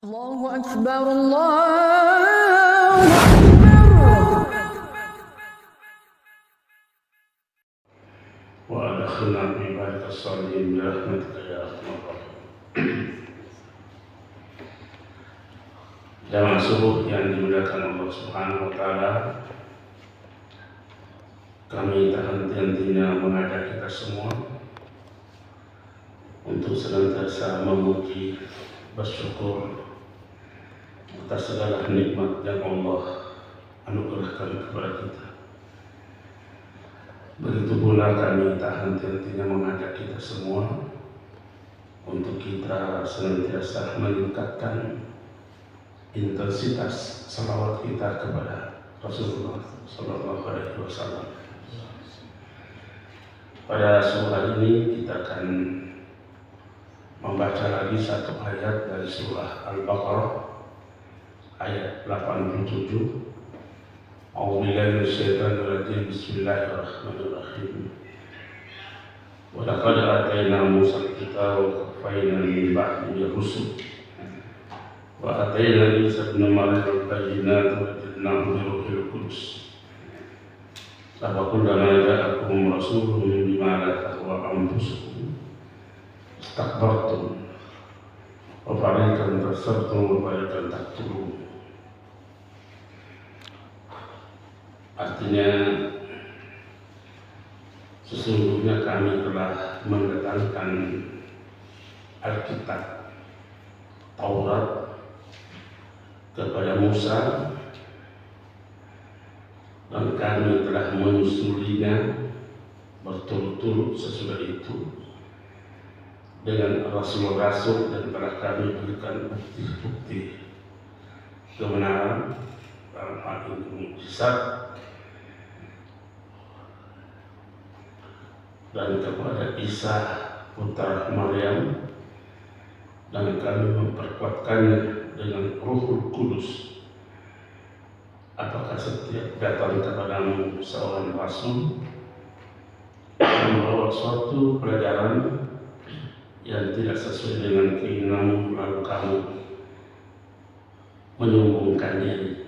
الله أكبر الله أكبر. وأدخلنا في عبادك الصالحين برحمتك يا أرحم الراحمين. Jamaah subuh yang dimuliakan Allah Subhanahu wa Ta'ala, kami tak henti-hentinya mengajak kita semua untuk senantiasa memuji, bersyukur atas segala nikmat yang Allah anugerahkan kepada kita. Begitu pula kami tak henti-hentinya mengajak kita semua untuk kita senantiasa meningkatkan intensitas salawat kita kepada Rasulullah Sallallahu Alaihi Wasallam. Pada sore hari ini kita akan membaca lagi satu ayat dari surah Al-Baqarah ayat 87. A'udzubillahi minasyaitonir rajim. Bismillahirrahmanirrahim. Wa laqad atayna Musa al-kitaba wa qaffayna min ba'dihi rusul. Wa atayna Isa ibn Maryam al-bayyinati wa ayyadnahu bi ruhil qudus. Fa kullama ja'akum rasulun bima la tahwa anfusukum istakbartum wa fariqan tasabtum wa fariqan taqtulun. Artinya, sesungguhnya kami telah mendatangkan Alkitab Taurat kepada Musa, dan kami telah menyusulinya berturut-turut sesudah itu dengan rasul-rasul, dan telah kami berikan bukti-bukti kebenaran dalam hal ini mukjizat, dan kepada Isa putra Maryam, dan kami memperkuatkannya dengan Ruhul Kudus. Apakah setiap datang kepadamu seorang rasul membawa suatu pelajaran yang tidak sesuai dengan keinginanmu, lalu kamu menyombongkan diri,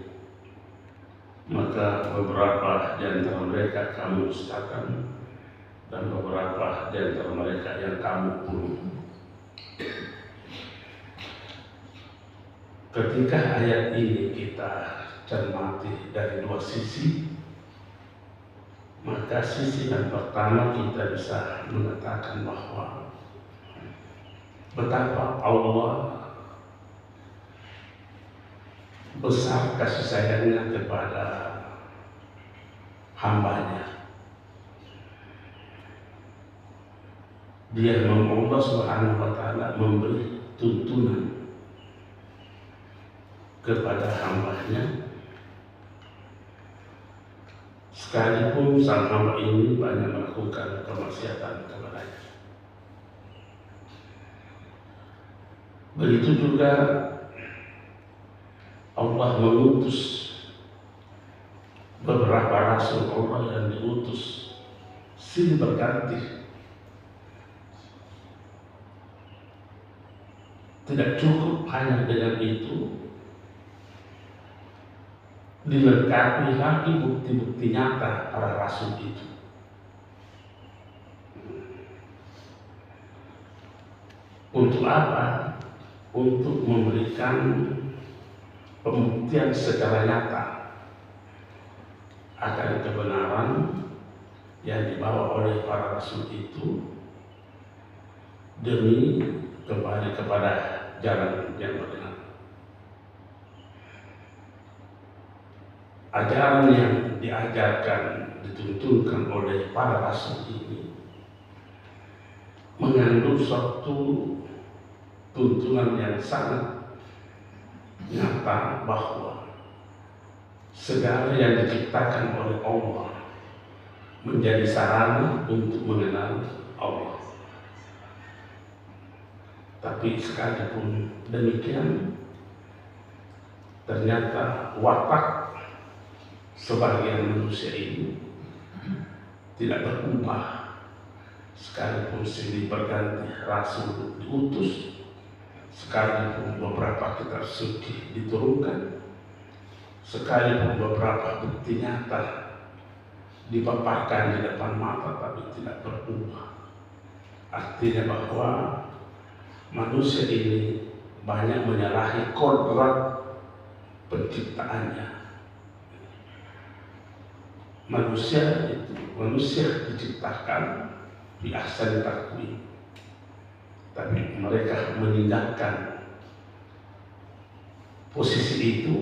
maka beberapa di antara mereka kamu dustakan, dan beberapa di antara mereka yang kamu bunuh. Ketika ayat ini kita cermati dari dua sisi, maka sisi yang pertama kita bisa mengatakan bahwa betapa Allah besar kasih sayangnya kepada hambanya. Dia Allah Subhanahu wa Ta'ala memberi tuntunan kepada hambanya, sekalipun sang hamba ini banyak melakukan kemaksiatan kepadanya. Begitu juga Allah mengutus beberapa rasul Allah yang diutus silih berganti. Tidak cukup hanya dengan itu, dilengkapi lagi bukti-bukti nyata para rasul itu. Untuk apa? Untuk memberikan pembuktian secara nyata akan kebenaran yang dibawa oleh para rasul itu, demi kembali kepada jalan yang benar. Ajaran yang diajarkan, dituntunkan oleh para rasul ini mengandung suatu tuntunan yang sangat nyata, bahwa segala yang diciptakan oleh Allah menjadi sarana untuk mengenal Allah. Tapi sekalipun demikian, ternyata watak sebagian manusia ini tidak berubah, sekalipun silih berganti rasul diutus, sekalipun beberapa kitab suci diturunkan, sekalipun beberapa bukti nyata dipaparkan di depan mata tapi tidak berubah. Artinya bahwa manusia ini banyak menyalahi kodrat penciptaannya. Manusia diciptakan di ahsani taqwim, tapi mereka meninggalkan posisi itu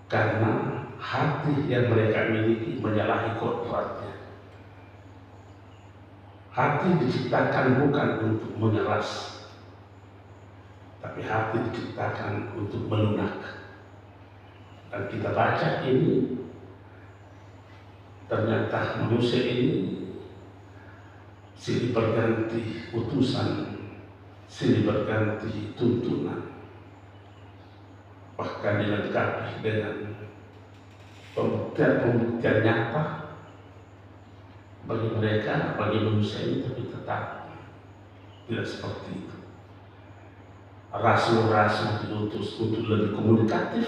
karena hati yang mereka miliki menyalahi kodratnya. Hati diciptakan bukan untuk mengeras, tapi hati diciptakan untuk melunak. Dan kita baca ini, ternyata manusia ini silih berganti utusan, silih berganti tuntunan, bahkan dilengkapi dengan pembuktian nyata bagi mereka, bagi manusia ini, tapi tetap tidak seperti itu. Rasul-rasul diutus untuk lebih komunikatif,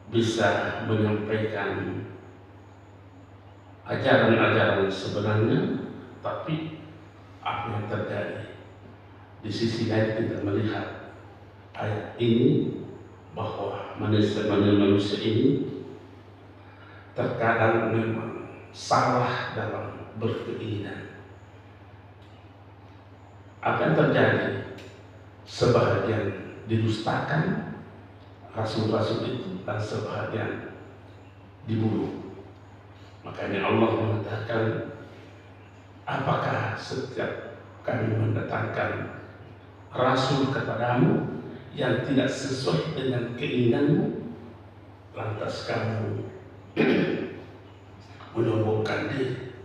bisa menyampaikan ajaran-ajaran sebenarnya, tapi apa yang terjadi di sisi lain kita melihat ayat ini bahwa manusia ini terkadang memang salah dalam berkeinginan. Apa yang terjadi? Sebahagian didustakan rasul-rasul itu dan sebahagian dibunuh. Makanya Allah mengatakan, apakah setiap kami mendatangkan rasul kepadamu yang tidak sesuai dengan keinginanmu, lantas kamu menyombongkan diri.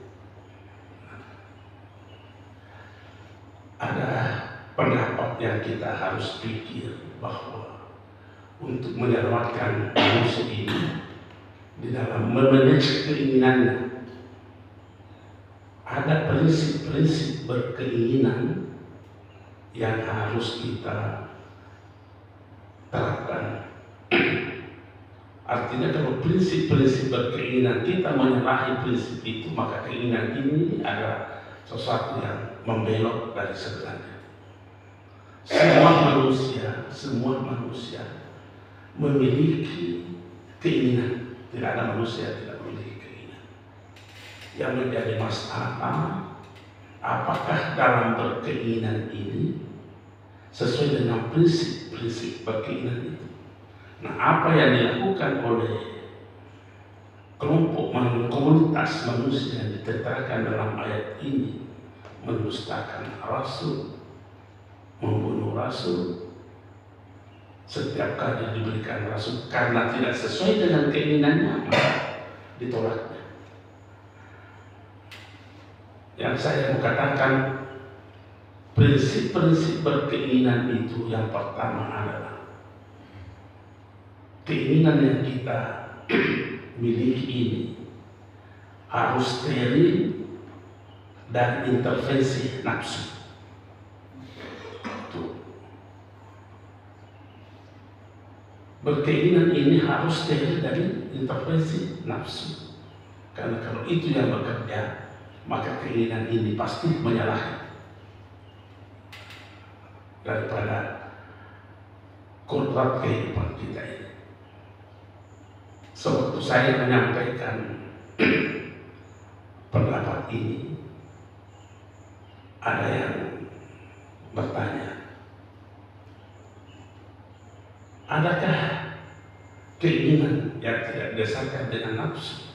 Ada pendapat yang kita harus pikir bahwa untuk menyelamatkan manusia ini di dalam memanage keinginannya, ada prinsip-prinsip berkeinginan yang harus kita terapkan. Artinya kalau prinsip-prinsip berkeinginan kita menyalahi prinsip itu, maka keinginan ini adalah sesuatu yang membelok dari sebenarnya. Semua manusia memiliki keinginan. Tidak ada manusia yang tidak memiliki keinginan. Yang menjadi masalah, apakah dalam berkeinginan ini sesuai dengan prinsip-prinsip berkeinginan itu. Nah, apa yang dilakukan oleh kelompok komunitas manusia yang diterangkan dalam ayat ini, mendustakan rasul, membunuh rasul, setiap kali diberikan rasul karena tidak sesuai dengan keinginannya, ditolaknya. Yang saya mau katakan, prinsip-prinsip berkeinginan itu yang pertama adalah keinginan yang kita miliki ini harus steril dari intervensi nafsu. Berkeinginan ini harus steril dari intervensi nafsu, karena kalau itu yang bekerja, maka keinginan ini pasti menyalahi daripada kodrat kehidupan kita ini. Sewaktu saya menyampaikan pendapat ini, ada yang bertanya, adakah keinginan yang tidak didasarkan dengan nafsu?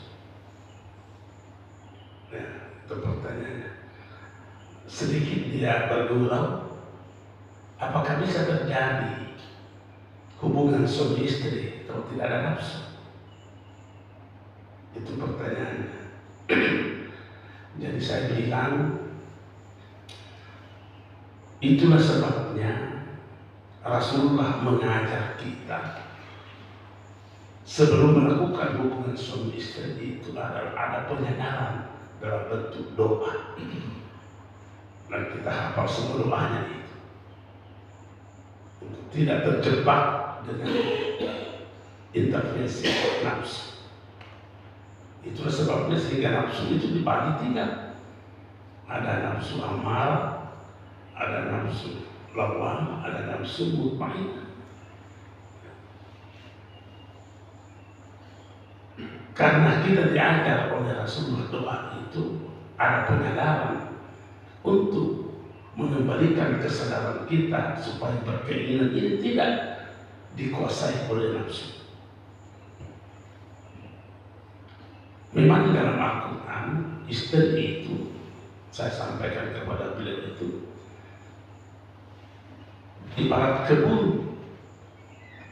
Nah, itu pertanyaannya. Sedikit dia bergurau, apakah bisa terjadi hubungan suami istri kalau tidak ada nafsu? Itu pertanyaannya. Jadi saya bilang, itulah sebabnya Rasulullah mengajar kita sebelum melakukan hubungan suami istri itu ada penyadaran dalam bentuk doa. Dan kita hafal semua doanya itu. tidak terjebak dengan intervensi nafsu. Itulah sebabnya sehingga nafsu itu dibagi tiga. Ada nafsu amarah, ada nafsu lawwamah, ada nafsu mutmainnah. Karena kita diajar oleh Rasulullah doa itu ada penyadaran untuk mengembalikan kesadaran kita supaya berkeinginan ini tidak dikuasai oleh nafsu. Memang dalam Al-Quran istri itu, saya sampaikan kepada beliau itu, ibarat kebun.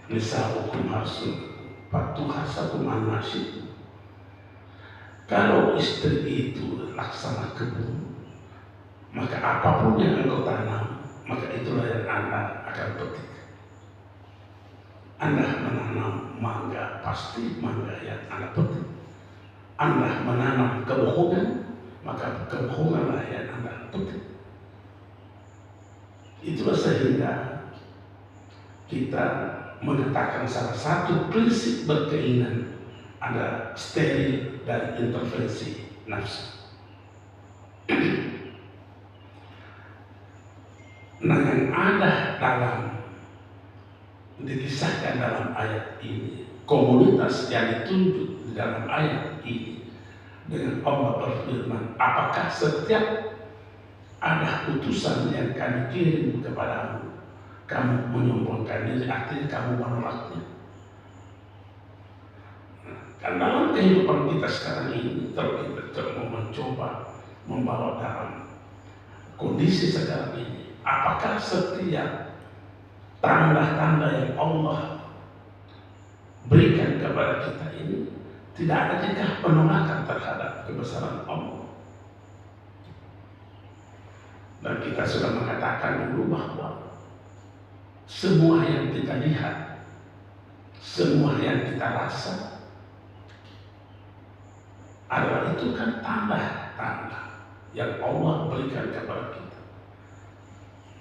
Nisa'ukum harsun fatuhasakum an nasyitum. Kalau istri itu laksana kebun, maka apapun yang engkau tanam, maka itulah yang Anda akan petik. Anda menanam mangga, pasti mangga yang Anda petik. Anda menanam kebohongan, maka kebohonganlah yang Anda petik. Itulah sehingga kita mengatakan salah satu prinsip berkeinginan ada steril dari intervensi nafsu. Nah, yang ada dikisahkan dalam ayat ini, komunitas yang ditunjuk di dalam ayat ini, dengan Allah berfirman, apakah setiap ada utusan yang kami kirim kepadamu, kamu menyombongkan diri, artinya kamu menolaknya. Kan dalam kehidupan kita sekarang ini, kalau kita mau mencoba membawa dalam kondisi sekarang ini, apakah setiap tanda-tanda yang Allah berikan kepada kita ini tidak ada jika penolakan terhadap kebesaran Allah? Dan kita sudah mengatakan dulu bahwa semua yang kita lihat, semua yang kita rasa, adalah itu kan tanda-tanda yang Allah berikan kepada kita.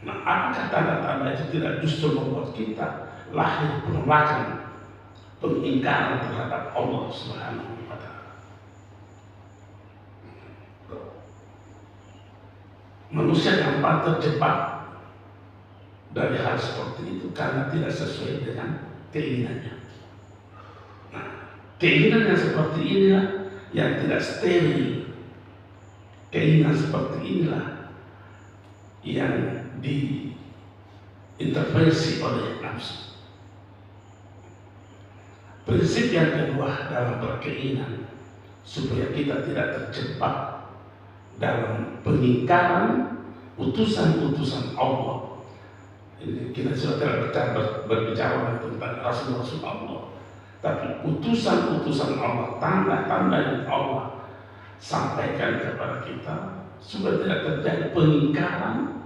Nah, apakah tanda-tanda itu tidak justru membuat kita lahir penolakan, pengingkaran terhadap Allah Subhanahu wa Ta'ala? Manusia gampang terjebak dari hal seperti itu karena tidak sesuai dengan keinginannya. Nah, keinginan yang seperti inilah yang tidak steril. Keinginan seperti inilah yang diintervensi oleh nafsu. Prinsip yang kedua dalam berkeinginan supaya kita tidak terjebak dalam pengingkaran utusan-utusan Allah. Ini kita sudah tidak berbicara tentang Rasul-Rasul Allah, tapi utusan-utusan Allah, tanda-tanda yang Allah sampaikan kepada kita supaya tidak terjadi pengingkaran.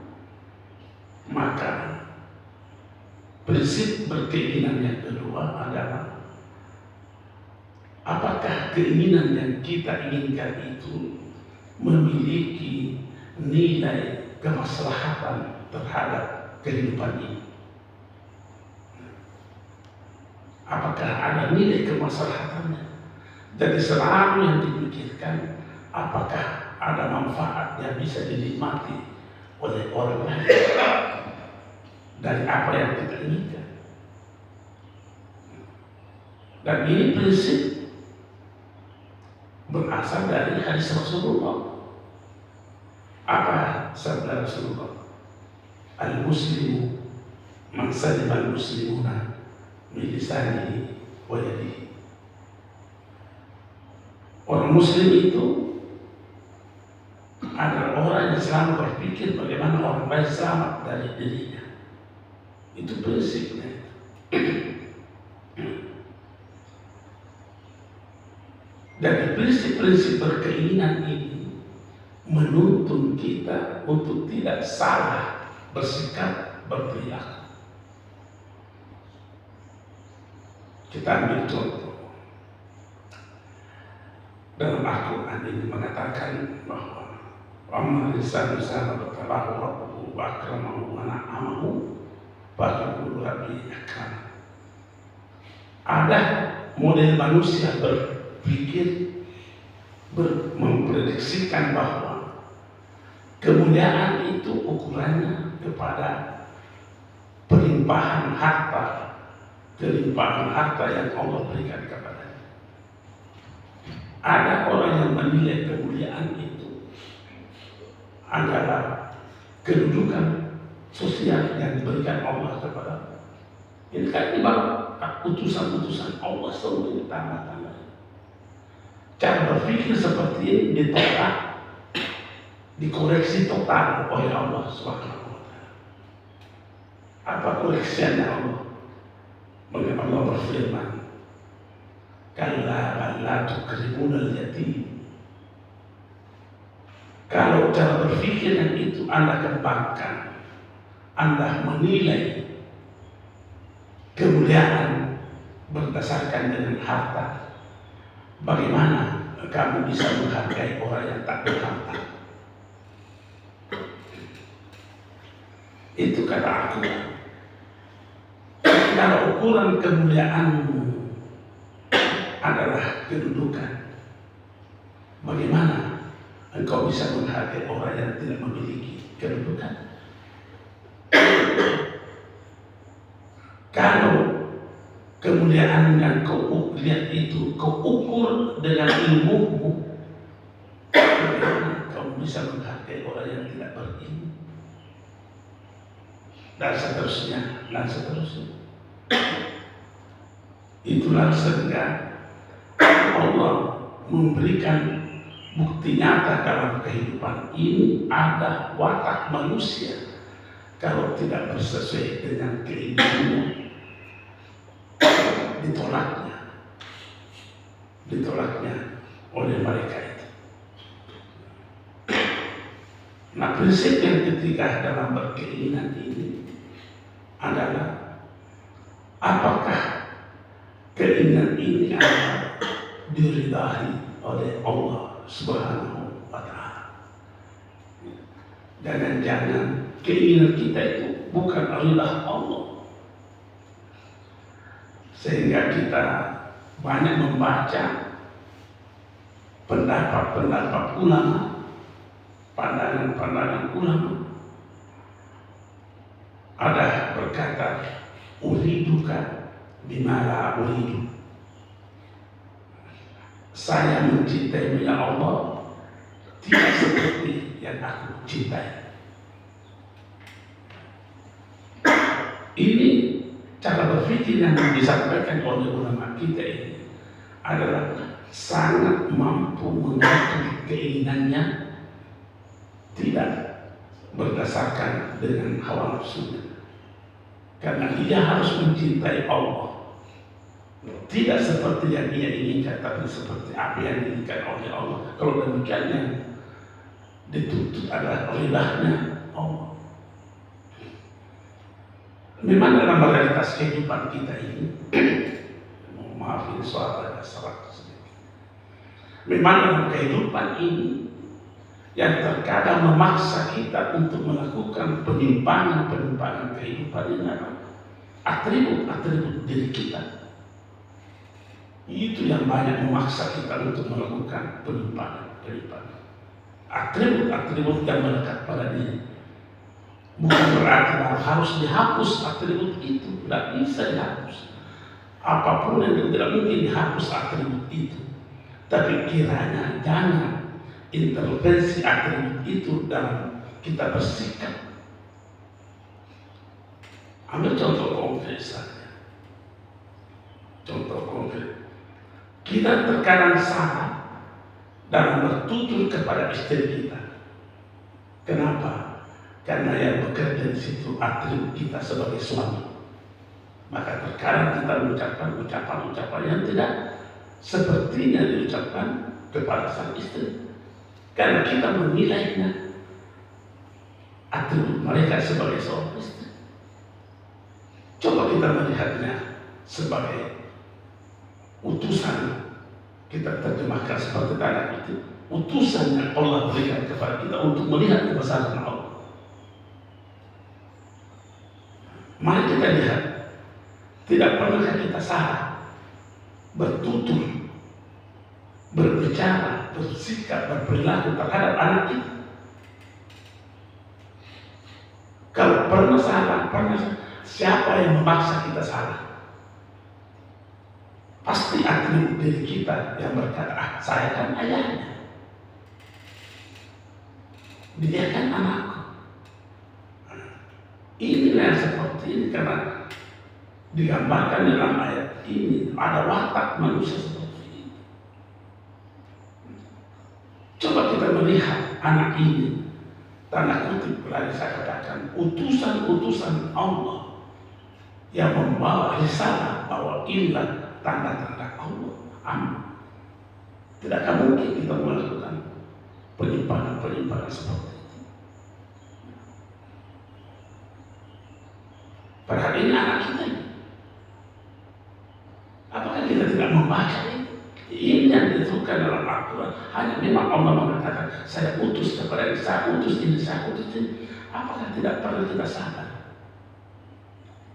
Maka prinsip berkeinginan yang kedua adalah apakah keinginan yang kita inginkan itu memiliki nilai kemaslahatan terhadap kehidupan ini. Apakah ada nilai kemaslahatannya? Jadi selalu yang dipikirkan apakah ada manfaat yang bisa dinikmati oleh orang lain dari apa yang kita inginkan. Dan ini prinsip berasal dari hadis Rasulullah. Apa sabda Rasulullah? Al-Muslimu man salima al-muslimuna min lisanihi wa yadihi. Orang Muslim itu adalah orang yang selalu berpikir bagaimana orang lain selamat dari dirinya. Itu prinsipnya. Dan prinsip-prinsip berkeinginan ini menuntun kita untuk tidak salah bersikap, berperilaku. Kita ambil contoh. Dalam Al-Quran ini mengatakan bahwa Amma lisan sana bertalahu rabbuhu wa akramahu wa na'amahu Fakul Rabbi Akram. Ada model manusia berpikir, memprediksikan bahwa kemuliaan itu ukurannya kepada pelimpahan harta yang Allah berikan kepadanya. Ada orang yang menilai kemuliaan itu adalah kedudukan sosial yang diberikan Allah kepada. Ini kan ibarat utusan-utusan Allah selalu ditambah-tambah. Cara berpikir seperti ini ditolak, dikoreksi total oleh Allah Subhanahu wa Ta'ala. Apa koreksinya Allah? Maka Allah berfirman, kalla bal la tukrimunal yatim. Kalau cara berpikir yang itu Anda kembangkan, Anda menilai kemuliaan berdasarkan dengan harta, bagaimana kamu bisa menghargai orang yang tak berharta? Itu kata aku. Kalau ukuran kemuliaanmu adalah kedudukan, bagaimana engkau bisa menghargai orang yang tidak memiliki kedudukan? Kalau kemuliaan yang kau lihat itu kau ukur dengan ilmumu, bagaimana kau bisa menghargai orang yang tidak berilmu? Dan seterusnya, dan seterusnya. Itulah sehingga Allah memberikan bukti nyata dalam kehidupan ini ada watak manusia kalau tidak bersesuai dengan keinginannya, ditolaknya oleh mereka itu. Nah, prinsip yang ketiga dalam berkeinginan ini adalah apakah keinginan ini akan diridai oleh Allah Subhanahu wa Ta'ala. Jangan-jangan keinginan kita itu bukan ridha Allah, sehingga kita banyak membaca pendapat-pendapat ulama, pandangan-pandangan ulama. Ada berkata, uriduka bima la uridu. Saya mencintaimu ya Allah tidak seperti yang aku cintai. Ini cara berpikir yang disampaikan oleh ulama kita ini adalah sangat mampu mengatur keinginannya, tidak berdasarkan dengan hawa nafsunya. Karena dia harus mencintai Allah, tidak seperti yang dia inginkan, tapi seperti apa yang diinginkan oleh Allah. Kalau demikian yang dituntut adalah ridhanya Allah. Memang dalam realitas kehidupan kita ini, maaf ini suara ada serak sedikit. Memang dalam kehidupan ini yang terkadang memaksa kita untuk melakukan penyimpangan kehidupan ini adalah atribut diri kita. Itu yang banyak memaksa kita untuk melakukan penyimpangan. Atribut yang melekat pada diri. Bukan berarti harus dihapus atribut itu, tidak bisa dihapus. Apapun yang tidak mungkin dihapus atribut itu. Tapi kiranya jangan intervensi atribut itu dalam kita bersikap. Ambil contoh konkret saja. Contoh konkret. Kita terkadang salah dalam bertutur kepada istri kita. Kenapa? Karena yang bekerja di situ atribut kita sebagai suami. Maka terkadang kita mengucapkan ucapan-ucapan yang tidak sepertinya diucapkan kepada sang istri. Karena kita menilainya atribut mereka sebagai seorang istri. Coba kita melihatnya sebagai utusan. Kita terjemahkan seperti tanda itu. Utusan yang Allah berikan kepada kita untuk melihat kebesaran Allah. Mari kita lihat, tidak pernah kita salah bertutur, berbicara, bersikap, berperilaku terhadap anak kita. Kalau pernah salah, siapa yang memaksa kita salah? Pasti atribut diri kita yang berkata, saya kan ayahnya, dia kan anakku. Inilah yang seperti ini karena digambarkan dalam ayat ini ada watak manusia seperti ini. Coba kita melihat anak ini, tanda kutip lagi saya katakan, utusan-utusan Allah yang membawa risalah bahwa inilah tanda-tanda Allah. Amin. Tidakkah mungkin kita melakukan penyimpangan seperti itu? Padahal ini anak kita ini. Apakah kita tidak membaca itu? Ini yang ditentukan dalam Al-Quran. Hanya memang Allah mengatakan, saya utus kepada ini, saya utus ini, saya utus ini. Apakah tidak pernah kita sadar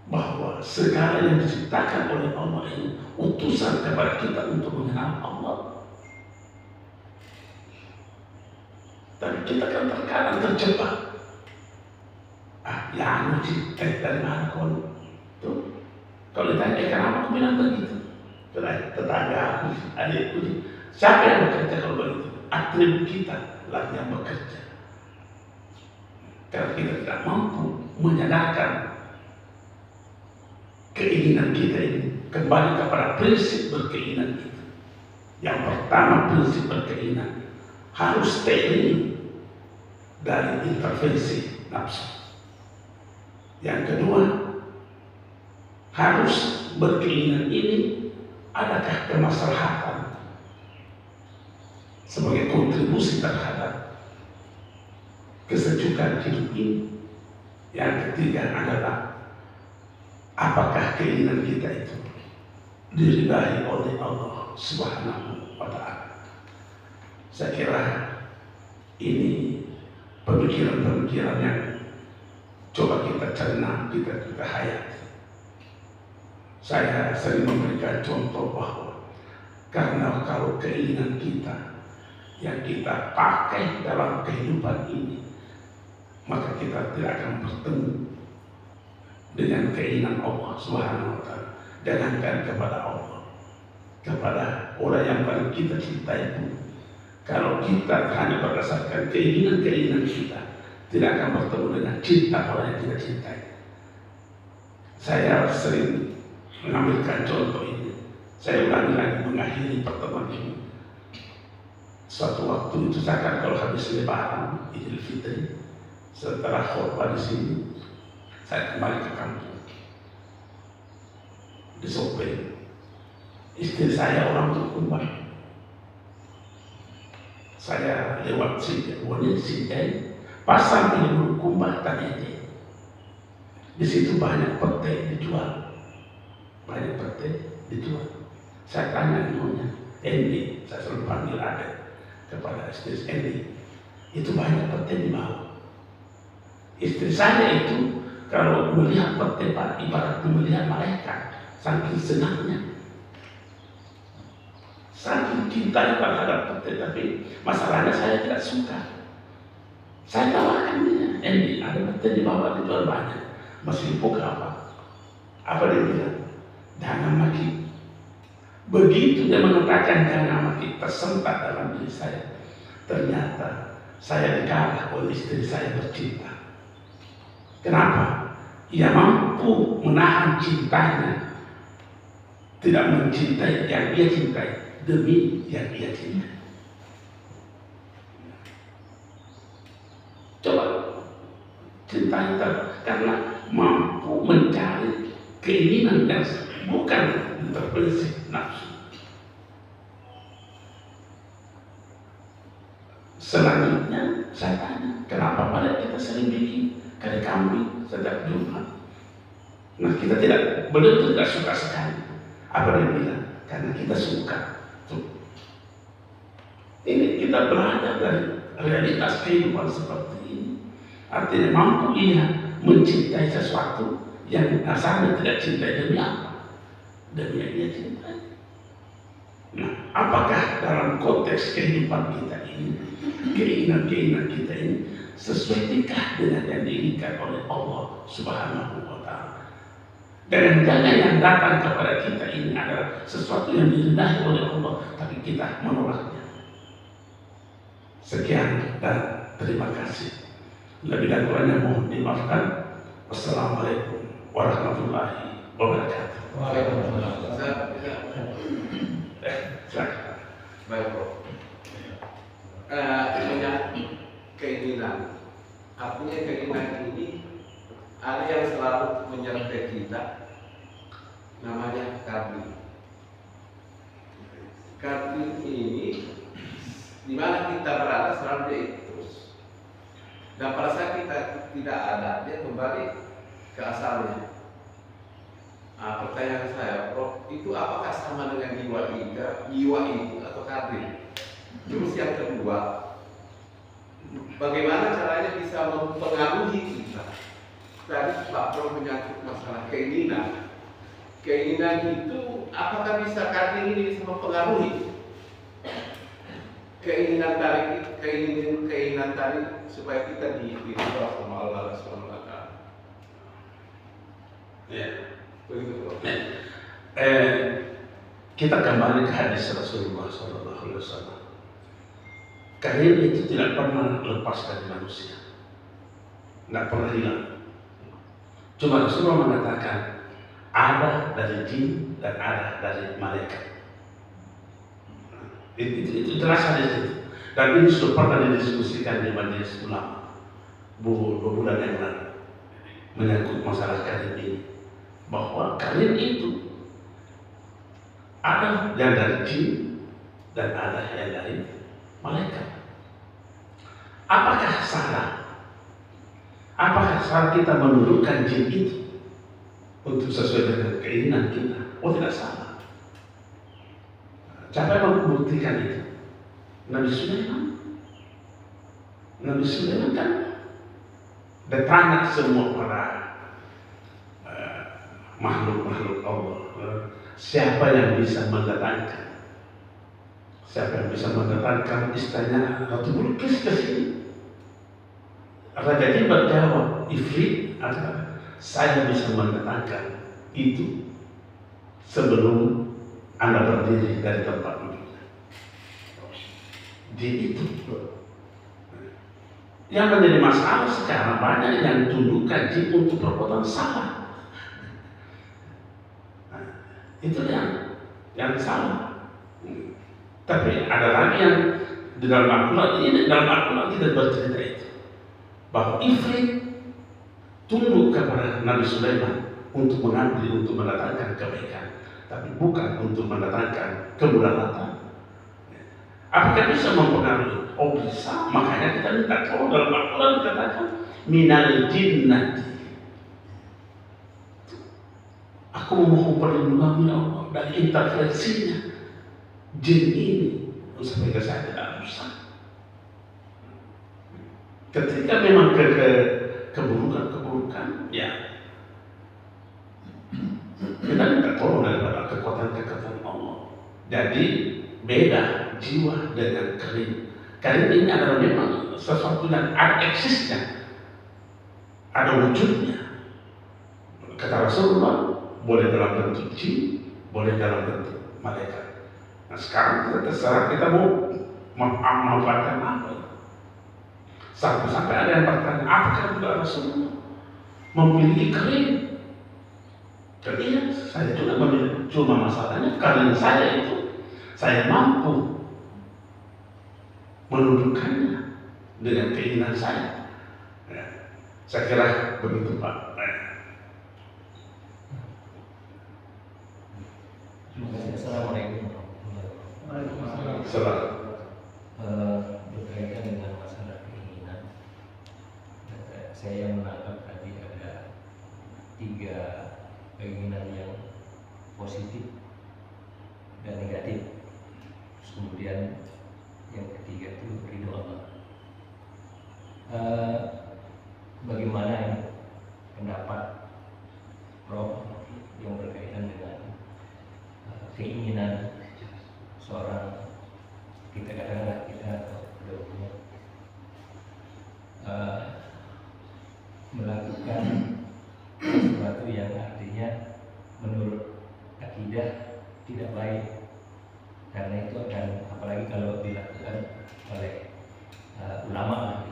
bahwa segala yang diciptakan oleh Allah ini utusan kepada kita untuk mengenal Allah? Tapi kita kan terkadang terjebak. Ya uji, dari mana kau? Tuh, kalau ditanya kenapa aku bilang begitu? Tetangga aku, adikku, siapa yang bekerja kalau begitu? Atribut kita lah yang bekerja. Karena kita tidak mampu menyadarkan keinginan kita ini kembali kepada prinsip berkeinginan kita. Yang pertama, prinsip berkeinginan harus steril dari intervensi nafsu. Yang kedua, harus berkeinginan ini adakah kemaslahatan sebagai kontribusi terhadap kesejukan hidup ini. Yang ketiga adalah apakah keinginan kita itu diridai oleh Allah Subhanahu wa Ta'ala. Saya kira ini pemikiran-pemikiran yang coba kita cerna, kita hayati. Saya sering memberikan contoh bahwa karena kalau keinginan kita yang kita pakai dalam kehidupan ini, maka kita tidak akan bertemu dengan keinginan Allah Subhanahu wa Ta'ala. Jangankan kepada Allah, kepada orang yang paling kita cintai pun, kalau kita hanya berdasarkan keinginan-keinginan kita, tidak akan bertemu dengan cinta orang yang kita cintai. Saya sering mengambilkan contoh ini. Saya ulangi lagi mengakhiri pertemuan ini. Suatu waktu itu saya akan kalau habis lebaran Idul Fitri, setelah khutbah di sini, saya kembali ke kampung. Di Sopeng, istri saya orang berkumpul. Saya lewat sini, pasang ini berkumpul tadi. Di situ banyak pete dijual, Saya tanya nyonya, Endi, saya selalu panggil adik kepada istri Endi, itu banyak pete di bawah. Istri saya itu kalau melihat pete Pak, ibarat melihat malaikat, saking senangnya, saking cinta terhadap pete. Tapi masalahnya saya tidak suka. Saya tawarkan dia, Endi, ada pete di bawah dijual banyak, masih buka apa? Apa dia bilang? Jangan maki. Begitu dia mengatakan jangan maki, tersentak dalam diri saya. Ternyata saya dikalah oleh istri saya bercinta. Kenapa? Ia mampu menahan cintanya, tidak mencintai yang ia cintai demi yang ia cintai. Coba cintai karena mampu mencari keinginan dan bukan intervensi nafsu. Selanjutnya saya tanya, kenapa pada kita sering bikin kari kambing setiap Jumat? Nah kita beliau tidak suka sekali. Apa dia bilang? Karena kita suka. Tuh. Ini kita belajar dari realitas kehidupan seperti ini. Artinya mampu ia mencintai sesuatu yang asalnya tidak cinta demi apa? Demi yang dia cintai. Nah, apakah dalam konteks kehidupan kita ini, keinginan-keinginan kita ini sesuaitikah dengan yang diinginkan oleh Allah Subhanahu wa Ta'ala? Dan jangan yang datang kepada kita ini adalah sesuatu yang diridai oleh Allah, tapi kita menolaknya. Sekian dan terima kasih. Lebih dan kurangnya mohon dimaafkan. Wassalamualaikum warahmatullahi wabarakatuh. Waalaikumsalam. Baik, Bro. Punya keinginan. Artinya keinginan ini ada yang selalu menyertai kita, namanya karbin. Karbin ini di mana kita berada selalu dia ikut terus. Dan pada saat kita tidak ada, dia kembali ke asalnya. Nah, pertanyaan saya, Prof, itu apakah sama dengan jiwa itu atau karbin? Terus yang kedua, bagaimana caranya bisa mempengaruhi kita? Tadi Pak Prof menyangkut masalah keinginan. Keinginan itu apakah bisa karbin ini bisa mempengaruhi keinginan tadi supaya kita diridhoi sama Allah Subhanahu wa Ta'ala? Ya. Begitu, Prof. Kita kembali ke hadis Rasulullah SAW. Kalian itu tidak pernah lepas dari manusia, tidak pernah hilang. Cuma Rasulullah mengatakan ada dari jin dan ada dari malaikat. Itu jelas hadis itu. Dan ini sudah pernah didiskusikan di majelis ulama 2 bulan yang lalu menyangkut masalah kalian ini, bahwa kalian itu ada yang dari jin dan ada yang dari malaikat. Apakah salah? Apakah salah kita menundukkan jin itu untuk sesuai dengan keinginan kita? Oh, tidak salah. Siapa yang membuktikan itu? Nabi Sulaiman. Nabi Sulaiman kan bertanya semua para makhluk-makhluk Allah, siapa yang bisa mendatangkan? Siapa yang bisa mendatangkan istana Ratu Bilqis ke sini? Raja Jin berjawab, Ifrit, saya bisa mendatangkan itu sebelum Anda berdiri dari tempat duduk. Jin itu. Yang menjadi masalah sekarang banyak yang tundukkan jin untuk perbuatan salah. Itu yang salah. Tapi ada lagi yang di dalam Al-Quran tidak bercerita itu, bahwa Ifrit tunduk kepada Nabi Sulaiman untuk mendatangkan kebaikan, tapi bukan untuk mendatangkan kemudaratan. Apakah bisa mempengaruhi? Oh, bisa. Makanya kita minta tolong. Dalam Al-Quran dikatakan minal jinnati, aku memohon perlindunganmu ya Allah dari intervensinya jin ini supaya saya tidak rusak. Ketika memang keburukan, ya kita minta tolong daripada kekuatan Allah. Jadi beda jiwa dengan kering. Kering ini adalah memang sesuatu yang ada eksisnya, ada wujudnya. Kata Rasulullah, boleh dalam bentuk jin, boleh dalam bentuk malaikat. Nah, sekarang kita terserah kita mau memanfaatkan apa. Sampai ada yang bertanya, apakah juga Rasulullah memiliki kering? Iya, saya juga memiliki. Cuma masalahnya kering saya itu, saya mampu menundukkannya dengan keinginan saya. Ya, saya kira begitu, Pak. Assalamualaikum. Selamat. Berkaitan dengan masalah keinginan, saya menangkap tadi ada 3 keinginan yang positif dan negatif. Terus kemudian yang ketiga itu ridho Allah. Bagaimana pendapat keinginan seorang kita katakanlah kita punya melakukan sesuatu yang artinya menurut akidah tidak baik, karena itu akan apalagi kalau dilakukan oleh ulama.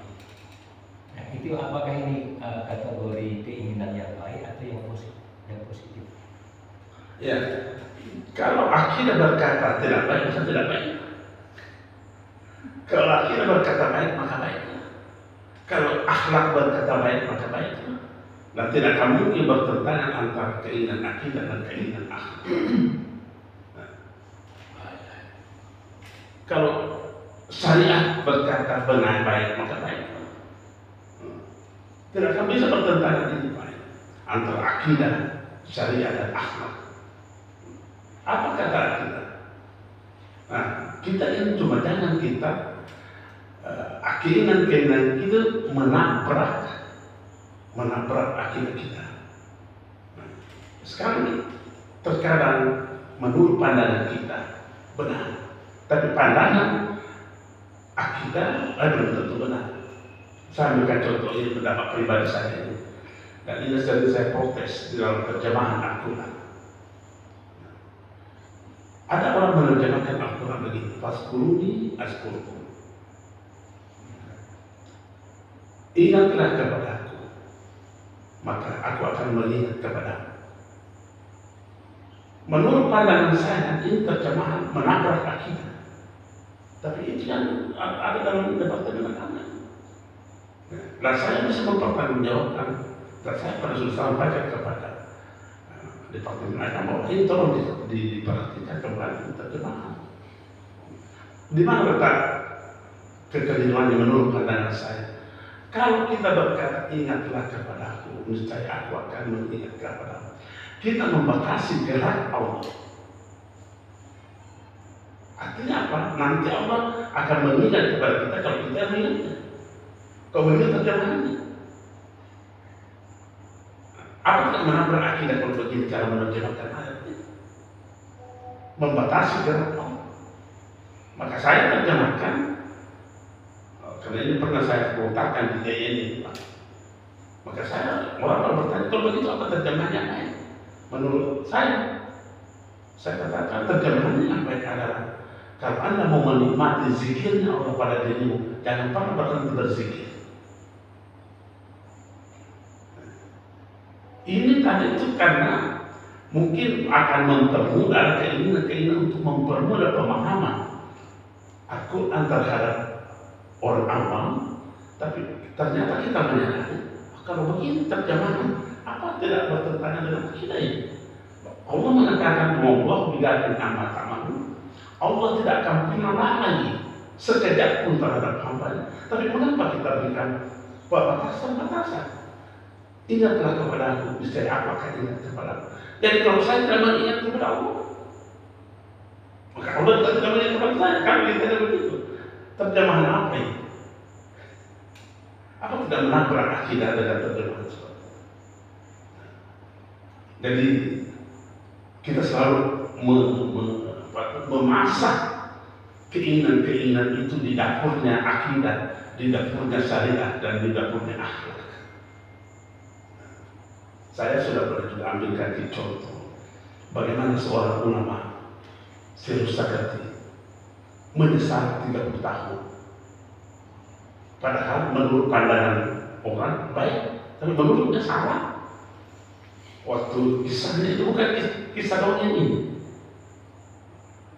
Nah, itu apakah ini kategori keinginan yang baik atau yang positif? Ya, kalau akidah berkata tidak baik, maka tidak baik. Kalau akidah berkata baik, maka baik. Kalau akhlak berkata baik, maka baik. Dan tidak akan mungkin bertentangan antara keinginan akidah dan keinginan akhlak. Kalau syariat berkata benar baik, maka baik. Tidak akan bisa bertentangan ini baik antara akidah, syariat dan akhlak. Apa kata kita? Nah, kita ini cuma jangan kita keinginan itu menabrak akidah kita. Nah, sekarang terkadang menurut pandangan kita benar, tapi pandangan akidah belum tentu benar. Saya ambilkan contoh ini pendapat pribadi saya ini, dan ini sering saya protes di dalam terjemahan Al-Quran. Ada orang menerjemahkan Al-Quran begini, "Faskuruni azkurkum." Ingatlah kepadaku, maka aku akan mengingat kepadamu. Menurut pandangan saya, ini terjemahan menabrak akidah. Tapi itu yang ada dalam departemen agama. Dan saya bisa mempertanggungjawabkan, dan saya pada sudah sampaikan kepada departemen agama bahwa ini tolong diperhatikan kembali terjemahan. Di mana letak kekeliruannya menurut pandangan saya? Kalau kita berkata ingatlah kepadaku, niscaya aku akan mengingat kepadamu. Kita membatasi gerak Allah. Artinya apa? Nanti Allah akan mengingat kepada kita kalau kita mengingatnya. Kalau mengingat terjemahannya. Apa tidak menabrak akidah kalau begini cara menerjemahkan ayat ini? Membatasi gerak Allah. Maka saya terjemahkan, karena ini pernah saya keutakan di ini, maka saya orang bertanya, kalau begitu apa terjemahannya baik? Menurut saya katakan terjemahannya yang baik adalah kalau Anda mau menikmati zikirnya Allah pada dirimu, jangan pernah berhenti berzikir. Ini tadi itu karena mungkin akan mempermudah keinginan untuk mempermudah pemahaman Al-Quran terhadap orang awam, tapi ternyata kita menyadari kalau begini terjemahan apa tidak bertentangan dengan akidah ini. Allah mengatakan Allah bidatin amat amalu. Allah tidak akan pernah lalai sekejap pun terhadap hamba-Nya. Tapi mengapa kita berikan batasan-batasan? Ingatlah kepada aku, niscaya aku akan ingat kepada aku. Jadi kalau saya tidak mengingat kepada Allah, maka Allah tidak mengingat kepada saya. Kalau kita tidak begitu, terjemahan apa ini? Apa tidak menabrak akidah dengan terjemahan seperti itu? Jadi kita selalu memasak keinginan-keinginan itu di dapurnya akidah, di dapurnya syariat, dan di dapurnya akhlak. Saya sudah pernah juga ambilkan contoh bagaimana seorang ulama Sirusakati menyesal 30 tahun. Padahal menurut pandangan orang baik, tapi menurutnya salah. Waktu kisahnya itu bukan kisah dongeng ini,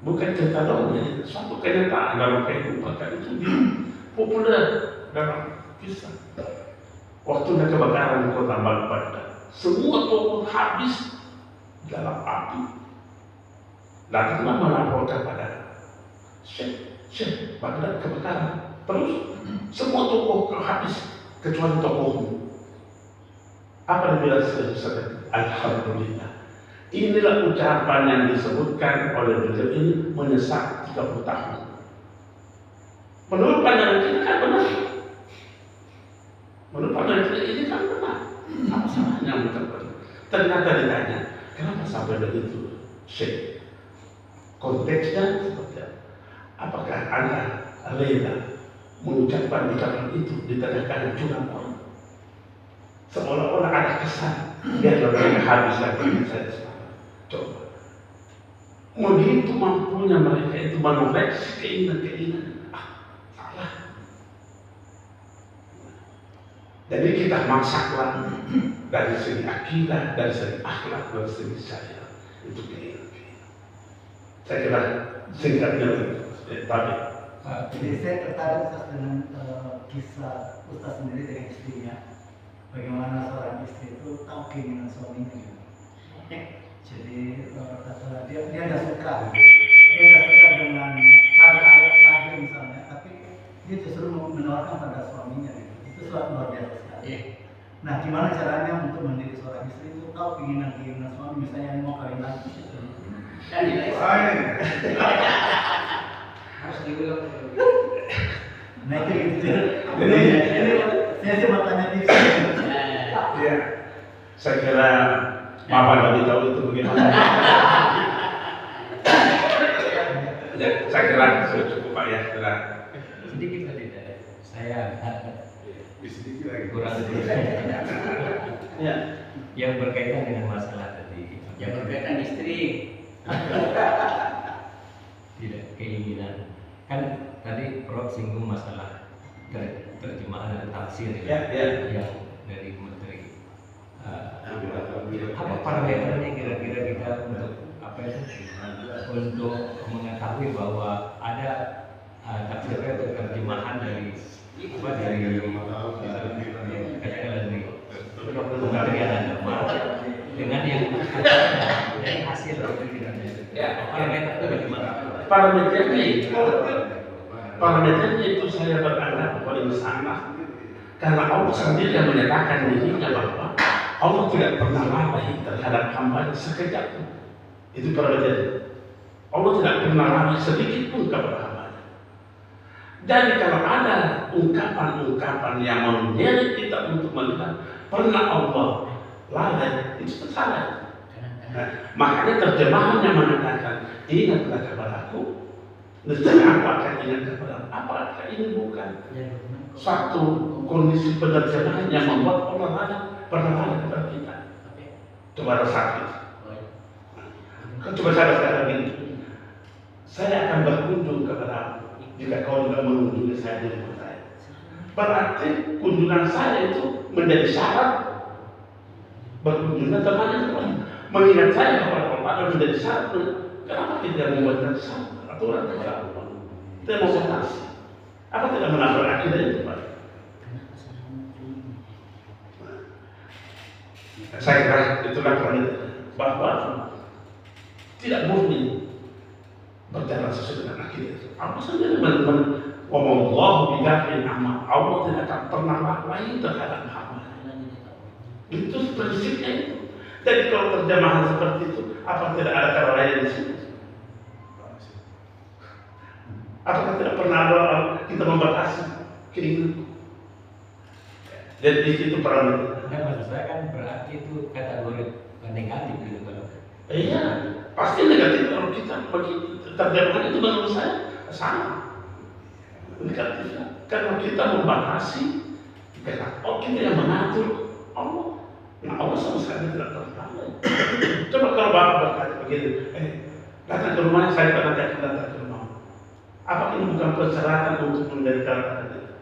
bukan cerita dongeng, suatu kenyataan dalam kehidupan itu populer dalam kisah. Waktu ada kebakaran di kota Baghdad, semua toko habis dalam api. Datanglah melaporkan kepada Syekh, Baghdad kebakaran. Terus semua toko habis kecuali tokomu. Apa yang bilang Syekh? Alhamdulillah. Inilah ucapan yang disebutkan oleh beliau ini menyesal 30 tahun. Menurut pandangan kita kan benar. Menurut pandangan kita ini kan benar. Apa salahnya menurut? Ternyata ditanya, kenapa sampai begitu, Syekh? konteksnya seperti apa? Apakah Anda rela mengucapkan ucapan itu di tengah kehancuran orang? Seolah-olah ada kesan biarlah mereka habis lagi saya selamat. Coba begitu mampunya mereka itu menoleksi keinginan-keinginan. Salah. Jadi kita maksaklah dari segi akidah, dari segi akhlak, dari segi syariat itu keinginan. Saya kira singkatnya tadi. Jadi saya tertarik Ustaz dengan kisah Ustaz sendiri dengan istrinya. Bagaimana seorang istri itu tahu keinginan suaminya. Jadi kata dia nggak suka dengan kata ayat lahir misalnya, tapi dia justru menawarkan pada suaminya. Itu suatu luar biasa sekali. Nah, gimana caranya untuk mendidik seorang istri itu tahu keinginan suami, misalnya mau kawin lagi? Harus diulang. Nah itu gitu. Jadi saya cuma tanya tips. Ya, saya kira Bapak lebih tahu itu bagaimana. Ya, saya kira sudah cukup Pak ya. Sedikit tadi saya Sedikit lagi. kurang sedikit. Ya. Yang berkaitan dengan masalah tadi, yang berkaitan istri, tidak keinginan. Kan tadi Prof singgung masalah terjemahan atau tafsir Ya. yang dari Menteri. Apa parameternya kira-kira kita untuk apa itu? Untuk mengetahui bahwa ada tafsir atau terjemahan dari katakanlah dari Kementerian Agama dengan yang dari hasil parameter itu bagaimana? Parameternya itu saya beranggap bahwa ini salah karena Allah sendiri yang menyatakan dirinya bahwa Allah tidak pernah lalai terhadap hamba sekejap pun. Itu parameternya. Allah tidak pernah lalai sedikit pun kepada hamba. Jadi kalau ada ungkapan-ungkapan yang menyeret kita untuk melihat pernah Allah lalai, itu salah. Nah, makanya terjemahan yang mengatakan ingatlah kepadaku, niscaya aku akan ingat kepadamu. Apakah ini bukan satu kondisi penerjemahan yang membuat Allah pernah lalai kepada kita? Coba sakit. Coba saya katakan begini, saya akan berkunjung kepadamu jika kau tidak mengunjungi saya di rumah saya. Berarti kunjungan saya itu menjadi syarat berkunjungnya temannya. Mengingat saya bahwa Allah menjadi syarat, kenapa tidak membuatkan syarat aturan kepada Allah? Tidak mau kasih. Apa tidak menabrak akidah itu Pak? Saya kira itulah parameter bahwa tidak murni berjalan sesuai dengan akidah. Apa sendiri ngomong Allah bidahin amal. Allah tidak akan pernah lalai terhadap hamba. Itu prinsipnya itu. Jadi kalau terjemahan seperti itu, apa tidak ada kata lain di sini? Apakah tidak pernah ada kita membatasi keinginan? Jadi di situ parameter. Nah, maksud saya kan berarti itu kategori negatif gitu kalau. Iya, pasti negatif kalau kita bagi terjemahan itu menurut saya sama. Negatif. Karena kita membatasi, kita yang mengatur Allah. Nah, Allah sama sekali tidak tertarik. Coba kalau Bapak berkata begini, datang ke rumahnya, saya pernah datang ke rumah. Apa ini bukan persyaratan untuk menjadikan kata-kata?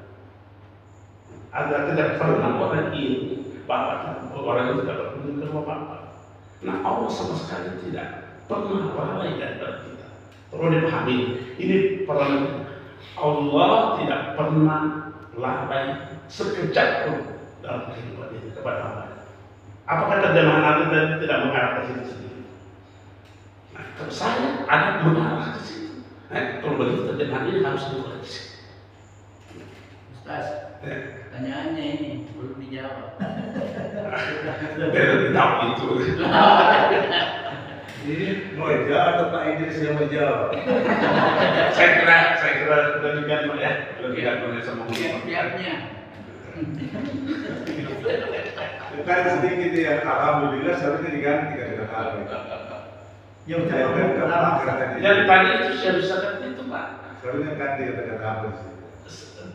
Agar tidak pernah orang ini, Bapak, orang itu tidak berkunjung ke rumah Bapak. Nah, Allah sama sekali tidak pernah lalai dari kita. Perlu dipahami, ini parameter. Allah tidak pernah lalai sekejap pun dalam kehidupan ini kepada hamba. Apakah terjemahan Anda tidak mengarah ke situ sendiri? Nah, kalau saya ada mengarah ke situ. Nah, kalau begitu terjemahan ini harus dikoreksi. Ustaz, pertanyaannya ini belum dijawab. Tidak tahu itu. Ini mau jawab atau Pak Idris yang mau jawab? Saya kira demikian Pak ya. Demikian Pak sama Siap-siapnya. Bukan sedikit ya, alhamdulillah seharusnya diganti kan dengan hal Ya ucapan kenapa? Yang tadi itu Syekh Ustaz itu Pak. Seharusnya ganti kata-kata apa sih?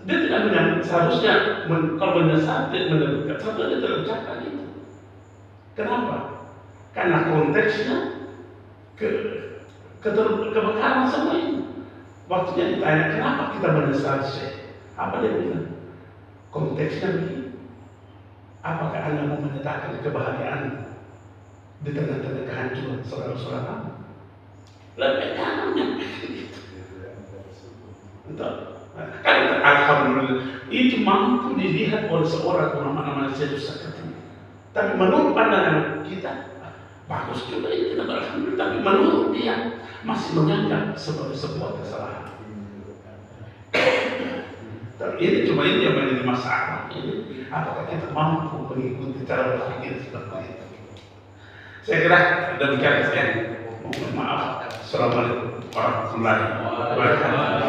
Dia tidak menyambut, seharusnya kalau menyesal dia menyebutkan, seharusnya dia tidak ucapkan itu. Kenapa? Karena konteksnya kebakaran semua ini. Waktunya ditanya kenapa kita menyesal Syekh, apa dia bilang? Konteksnya begini. Apakah Anda mau menyatakan kebahagiaan di tengah-tengah kehancuran saudara-saudara? Lebih kanan menyampaikan itu. Entah. Kan alhamdulillah itu mampu dilihat oleh seorang ulama-ulama Syekh Ustaz. Tapi menurut pandangan kita bagus juga ini kita beralhamdulillah. Tapi menurut dia masih menganggap sebagai sebuah kesalahan. Tapi ini cuma ini yang menjadi masalah ini. Apakah kita mampu mengikuti cara berpikir seperti itu? Saya kira demikian saya. Mohon maaf. Assalamualaikum warahmatullahi wabarakatuh.